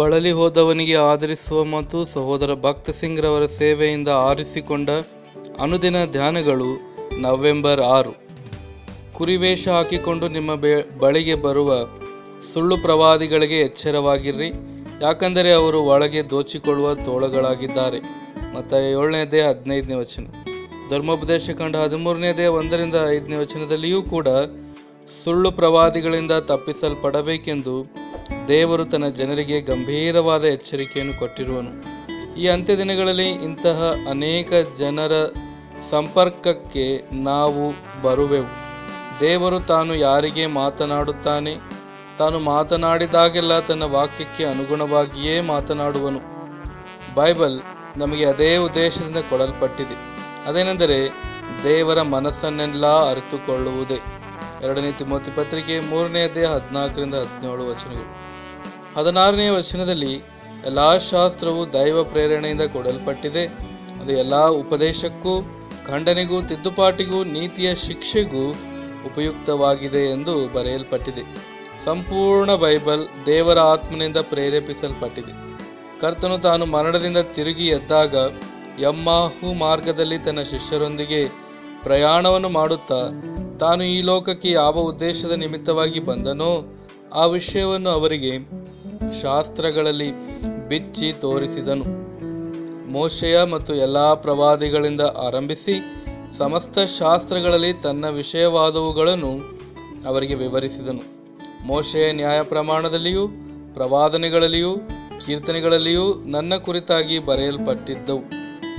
ಬಳಲಿ ಹೋದವನಿಗೆ ಆದರಿಸುವ ಮತ್ತು ಸಹೋದರ ಭಕ್ತ ಸಿಂಗ್ ರವರ ಸೇವೆಯಿಂದ ಆರಿಸಿಕೊಂಡ ಅನುದಿನ ಧ್ಯಾನಗಳು ನವೆಂಬರ್ 6. ಕುರಿವೇಷ ಹಾಕಿಕೊಂಡು ನಿಮ್ಮ ಬಳಿಗೆ ಬರುವ ಸುಳ್ಳು ಪ್ರವಾದಿಗಳಿಗೆ ಎಚ್ಚರವಾಗಿರ್ರಿ, ಯಾಕಂದರೆ ಅವರು ಒಳಗೆ ದೋಚಿಕೊಳ್ಳುವ ತೋಳಗಳಾಗಿದ್ದಾರೆ. ಮತ್ತಾಯ 7:15. ಧರ್ಮೋಪದೇಶ ಖಂಡ 13:1-5 ಕೂಡ ಸುಳ್ಳು ಪ್ರವಾದಿಗಳಿಂದ ತಪ್ಪಿಸಲ್ಪಡಬೇಕೆಂದು ದೇವರು ತನ್ನ ಜನರಿಗೆ ಗಂಭೀರವಾದ ಎಚ್ಚರಿಕೆಯನ್ನು ಕೊಟ್ಟಿರುವನು. ಈ ಅಂತ್ಯ ದಿನಗಳಲ್ಲಿ ಇಂತಹ ಅನೇಕ ಜನರ ಸಂಪರ್ಕಕ್ಕೆ ನಾವು ಬರುವೆವು. ದೇವರು ತಾನು ಯಾರಿಗೆ ಮಾತನಾಡುತ್ತಾನೆ, ತಾನು ಮಾತನಾಡಿದಾಗೆಲ್ಲ ತನ್ನ ವಾಕ್ಯಕ್ಕೆ ಅನುಗುಣವಾಗಿಯೇ ಮಾತನಾಡುವನು. ಬೈಬಲ್ ನಮಗೆ ಅದೇ ಉದ್ದೇಶದಿಂದ ಕೊಡಲ್ಪಟ್ಟಿದೆ. ಅದೇನೆಂದರೆ ದೇವರ ಮನಸ್ಸನ್ನೆಲ್ಲ ಅರಿತುಕೊಳ್ಳುವುದೇ. 2 ತಿಮೋಥಿ ಪತ್ರಿಕೆ 3:14-17. 16 ಎಲ್ಲ ಶಾಸ್ತ್ರವು ದೈವ ಪ್ರೇರಣೆಯಿಂದ ಕೊಡಲ್ಪಟ್ಟಿದೆ. ಅದು ಎಲ್ಲ ಉಪದೇಶಕ್ಕೂ, ಖಂಡನೆಗೂ, ತಿದ್ದುಪಾಟಿಗೂ, ನೀತಿಯ ಶಿಕ್ಷೆಗೂ ಉಪಯುಕ್ತವಾಗಿದೆ ಎಂದು ಬರೆಯಲ್ಪಟ್ಟಿದೆ. ಸಂಪೂರ್ಣ ಬೈಬಲ್ ದೇವರ ಆತ್ಮನಿಂದ ಪ್ರೇರೇಪಿಸಲ್ಪಟ್ಟಿದೆ. ಕರ್ತನು ತಾನು ಮರಣದಿಂದ ತಿರುಗಿ ಎದ್ದಾಗ ಯಮ್ಮಾಹು ಮಾರ್ಗದಲ್ಲಿ ತನ್ನ ಶಿಷ್ಯರೊಂದಿಗೆ ಪ್ರಯಾಣವನ್ನು ಮಾಡುತ್ತಾ ತಾನು ಈ ಲೋಕಕ್ಕೆ ಯಾವ ಉದ್ದೇಶದ ನಿಮಿತ್ತವಾಗಿ ಬಂದನೋ ಆ ವಿಷಯವನ್ನು ಅವರಿಗೆ ಶಾಸ್ತ್ರಗಳಲ್ಲಿ ಬಿಚ್ಚಿ ತೋರಿಸಿದನು. ಮೋಶೆಯ ಮತ್ತು ಎಲ್ಲ ಪ್ರವಾದಿಗಳಿಂದ ಆರಂಭಿಸಿ ಸಮಸ್ತ ಶಾಸ್ತ್ರಗಳಲ್ಲಿ ತನ್ನ ವಿಷಯವಾದವುಗಳನ್ನು ಅವರಿಗೆ ವಿವರಿಸಿದನು. ಮೋಶೆಯ ನ್ಯಾಯ ಪ್ರಮಾಣದಲ್ಲಿಯೂ ಪ್ರವಾದನೆಗಳಲ್ಲಿಯೂ ಕೀರ್ತನೆಗಳಲ್ಲಿಯೂ ನನ್ನ ಕುರಿತಾಗಿ ಬರೆಯಲ್ಪಟ್ಟಿದ್ದವು.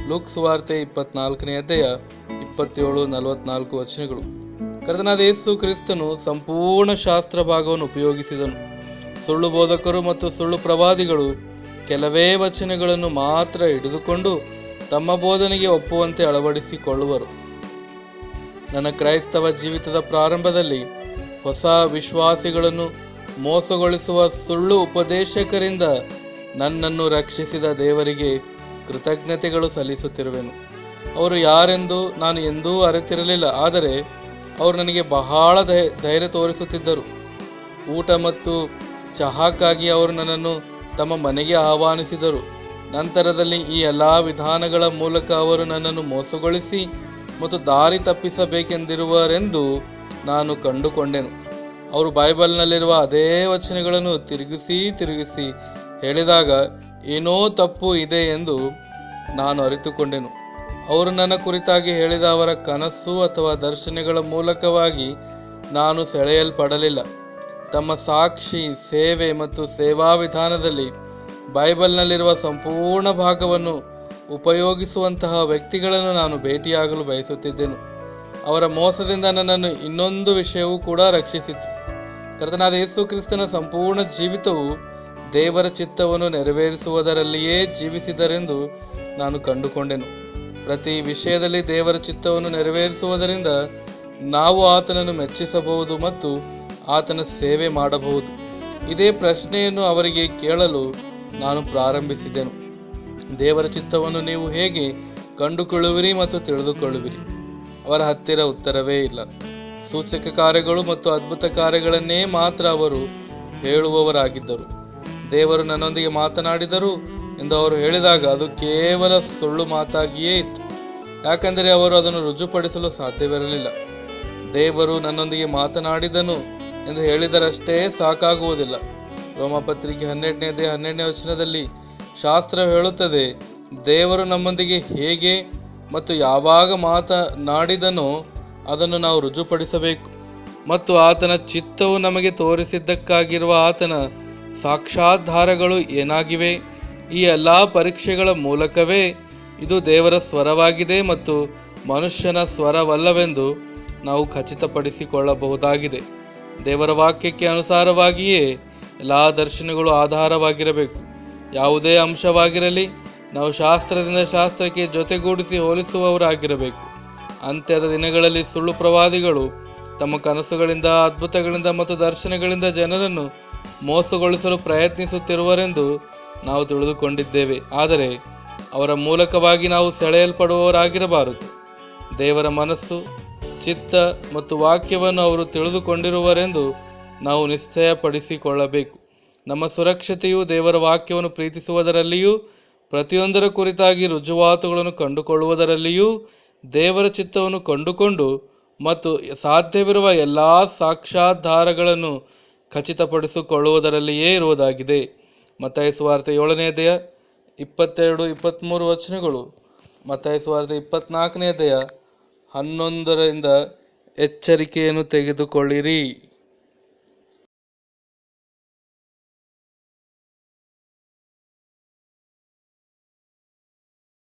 ಲೂಕ್ ಸುವಾರ್ತೆ 24:27-44. ಕರ್ತನಾದ ಯೇಸು ಕ್ರಿಸ್ತನು ಸಂಪೂರ್ಣ ಶಾಸ್ತ್ರ ಭಾಗವನ್ನು ಉಪಯೋಗಿಸಿದನು. ಸುಳ್ಳು ಬೋಧಕರು ಮತ್ತು ಸುಳ್ಳು ಪ್ರವಾದಿಗಳು ಕೆಲವೇ ವಚನಗಳನ್ನು ಮಾತ್ರ ಹಿಡಿದುಕೊಂಡು ತಮ್ಮ ಬೋಧನೆಗೆ ಒಪ್ಪುವಂತೆ ಅಳವಡಿಸಿಕೊಳ್ಳುವರು. ನನ್ನ ಕ್ರೈಸ್ತವ ಜೀವಿತದ ಪ್ರಾರಂಭದಲ್ಲಿ ಹೊಸ ವಿಶ್ವಾಸಿಗಳನ್ನು ಮೋಸಗೊಳಿಸುವ ಸುಳ್ಳು ಉಪದೇಶಕರಿಂದ ನನ್ನನ್ನು ರಕ್ಷಿಸಿದ ದೇವರಿಗೆ ಕೃತಜ್ಞತೆಗಳು ಸಲ್ಲಿಸುತ್ತಿರುವೆನು. ಅವರು ಯಾರೆಂದು ನಾನು ಎಂದೂ ಅರಿತಿರಲಿಲ್ಲ, ಆದರೆ ಅವರು ನನಗೆ ಬಹಳ ಧೈರ್ಯ ತೋರಿಸುತ್ತಿದ್ದರು. ಊಟ ಮತ್ತು ಚಹಾಕ್ಕಾಗಿ ಅವರು ನನ್ನನ್ನು ತಮ್ಮ ಮನೆಗೆ ಆಹ್ವಾನಿಸಿದರು. ನಂತರದಲ್ಲಿ ಈ ಎಲ್ಲ ವಿಧಾನಗಳ ಮೂಲಕ ಅವರು ನನ್ನನ್ನು ಮೋಸಗೊಳಿಸಿ ಮತ್ತು ದಾರಿ ತಪ್ಪಿಸಬೇಕೆಂದಿರುವರೆಂದು ನಾನು ಕಂಡುಕೊಂಡೆನು. ಅವರು ಬೈಬಲ್ನಲ್ಲಿರುವ ಅದೇ ವಚನಗಳನ್ನು ತಿರುಗಿಸಿ ಹೇಳಿದಾಗ ಏನೋ ತಪ್ಪು ಇದೆ ಎಂದು ನಾನು ಅರಿತುಕೊಂಡೆನು. ಅವರು ನನ್ನ ಕುರಿತಾಗಿ ಹೇಳಿದ ಅವರ ಕನಸು ಅಥವಾ ದರ್ಶನಗಳ ಮೂಲಕವಾಗಿ ನಾನು ಸೆಳೆಯಲ್ಪಡಲಿಲ್ಲ. ತಮ್ಮ ಸಾಕ್ಷಿ, ಸೇವೆ ಮತ್ತು ಸೇವಾ ವಿಧಾನದಲ್ಲಿ ಬೈಬಲ್ನಲ್ಲಿರುವ ಸಂಪೂರ್ಣ ಭಾಗವನ್ನು ಉಪಯೋಗಿಸುವಂತಹ ವ್ಯಕ್ತಿಗಳನ್ನು ನಾನು ಭೇಟಿಯಾಗಲು ಬಯಸುತ್ತಿದ್ದೆನು. ಅವರ ಮೋಸದಿಂದ ನನ್ನನ್ನು ಇನ್ನೊಂದು ವಿಷಯವೂ ಕೂಡ ರಕ್ಷಿಸಿತು. ಕರ್ತನಾದ ಯೇಸು ಕ್ರಿಸ್ತನ ಸಂಪೂರ್ಣ ಜೀವಿತವು ದೇವರ ಚಿತ್ತವನ್ನು ನೆರವೇರಿಸುವುದರಲ್ಲಿಯೇ ಜೀವಿಸಿದರೆಂದು ನಾನು ಕಂಡುಕೊಂಡೆನು. ಪ್ರತಿ ವಿಷಯದಲ್ಲಿ ದೇವರ ಚಿತ್ತವನ್ನು ನೆರವೇರಿಸುವುದರಿಂದ ನಾವು ಆತನನ್ನು ಮೆಚ್ಚಿಸಬಹುದು ಮತ್ತು ಆತನ ಸೇವೆ ಮಾಡಬಹುದು. ಇದೇ ಪ್ರಶ್ನೆಯನ್ನು ಅವರಿಗೆ ಕೇಳಲು ನಾನು ಪ್ರಾರಂಭಿಸಿದೆನು. ದೇವರ ಚಿತ್ತವನ್ನು ನೀವು ಹೇಗೆ ಕಂಡುಕೊಳ್ಳುವಿರಿ ಮತ್ತು ತಿಳಿದುಕೊಳ್ಳುವಿರಿ? ಅವರ ಹತ್ತಿರ ಉತ್ತರವೇ ಇಲ್ಲ. ಸೂಚಕ ಕಾರ್ಯಗಳು ಮತ್ತು ಅದ್ಭುತ ಕಾರ್ಯಗಳನ್ನೇ ಮಾತ್ರ ಅವರು ಹೇಳುವವರಾಗಿದ್ದರು. ದೇವರು ನನ್ನೊಂದಿಗೆ ಮಾತನಾಡಿದರು ಎಂದು ಅವರು ಹೇಳಿದಾಗ ಅದು ಕೇವಲ ಸುಳ್ಳು ಮಾತಾಗಿಯೇ ಇತ್ತು, ಯಾಕೆಂದರೆ ಅವರು ಅದನ್ನು ರುಜುಪಡಿಸಲು ಸಾಧ್ಯವಿರಲಿಲ್ಲ. ದೇವರು ನನ್ನೊಂದಿಗೆ ಮಾತನಾಡಿದನು ಎಂದು ಹೇಳಿದರಷ್ಟೇ ಸಾಕಾಗುವುದಿಲ್ಲ. ರೋಮಪತ್ರಿಕೆ 12:12 ಶಾಸ್ತ್ರ ಹೇಳುತ್ತದೆ, ದೇವರು ನಮ್ಮೊಂದಿಗೆ ಹೇಗೆ ಮತ್ತು ಯಾವಾಗ ಮಾತನಾಡಿದನೋ ಅದನ್ನು ನಾವು ರುಜುಪಡಿಸಬೇಕು ಮತ್ತು ಆತನ ಚಿತ್ತವು ನಮಗೆ ತೋರಿಸಿದ್ದಕ್ಕಾಗಿರುವ ಆತನ ಸಾಕ್ಷಾಧಾರಗಳು ಏನಾಗಿವೆ. ಈ ಎಲ್ಲ ಪರೀಕ್ಷೆಗಳ ಮೂಲಕವೇ ಇದು ದೇವರ ಸ್ವರವಾಗಿದೆ ಮತ್ತು ಮನುಷ್ಯನ ಸ್ವರವಲ್ಲವೆಂದು ನಾವು ಖಚಿತಪಡಿಸಿಕೊಳ್ಳಬಹುದಾಗಿದೆ. ದೇವರ ವಾಕ್ಯಕ್ಕೆ ಅನುಸಾರವಾಗಿಯೇ ಎಲ್ಲ ದರ್ಶನಗಳು ಆಧಾರವಾಗಿರಬೇಕು. ಯಾವುದೇ ಅಂಶವಾಗಿರಲಿ ನಾವು ಶಾಸ್ತ್ರಕ್ಕೆ ಜೊತೆಗೂಡಿಸಿ ಹೋಲಿಸುವವರಾಗಿರಬೇಕು. ಅಂತ್ಯದ ದಿನಗಳಲ್ಲಿ ಸುಳ್ಳು ಪ್ರವಾದಿಗಳು ತಮ್ಮ ಕನಸುಗಳಿಂದ, ಅದ್ಭುತಗಳಿಂದ ಮತ್ತು ದರ್ಶನಗಳಿಂದ ಜನರನ್ನು ಮೋಸಗೊಳಿಸಲು ಪ್ರಯತ್ನಿಸುತ್ತಿರುವರೆಂದು ನಾವು ತಿಳಿದುಕೊಂಡಿದ್ದೇವೆ. ಆದರೆ ಅವರ ಮೂಲಕವಾಗಿ ನಾವು ಸೆಳೆಯಲ್ಪಡುವವರಾಗಿರಬಾರದು. ದೇವರ ಮನಸ್ಸು, ಚಿತ್ತ ಮತ್ತು ವಾಕ್ಯವನ್ನು ಅವರು ತಿಳಿದುಕೊಂಡಿರುವರೆಂದು ನಾವು ನಿಶ್ಚಯಪಡಿಸಿಕೊಳ್ಳಬೇಕು. ನಮ್ಮ ಸುರಕ್ಷತೆಯು ದೇವರ ವಾಕ್ಯವನ್ನು ಪ್ರೀತಿಸುವುದರಲ್ಲಿಯೂ ಪ್ರತಿಯೊಂದರ ಕುರಿತಾಗಿ ರುಜುವಾತುಗಳನ್ನು ಕಂಡುಕೊಳ್ಳುವುದರಲ್ಲಿಯೂ ದೇವರ ಚಿತ್ತವನ್ನು ಕಂಡುಕೊಂಡು ಮತ್ತು ಸಾಧ್ಯವಿರುವ ಎಲ್ಲ ಸಾಕ್ಷ್ಯಾಧಾರಗಳನ್ನು ಖಚಿತಪಡಿಸಿಕೊಳ್ಳುವುದರಲ್ಲಿಯೇ ಇರುವುದಾಗಿದೆ. ಮತ್ತಾಯ ಸುವಾರ್ತೆ 7ನೇ ಅಧ್ಯಾಯ 22-23 ವಚನಗಳು, ಮತ್ತಾಯ ಸುವಾರ್ತೆ 24ನೇ ಅಧ್ಯಾಯ 11ರಿಂದ ಎಚ್ಚರಿಕೆಯನ್ನು ತೆಗೆದುಕೊಳ್ಳಿರಿ.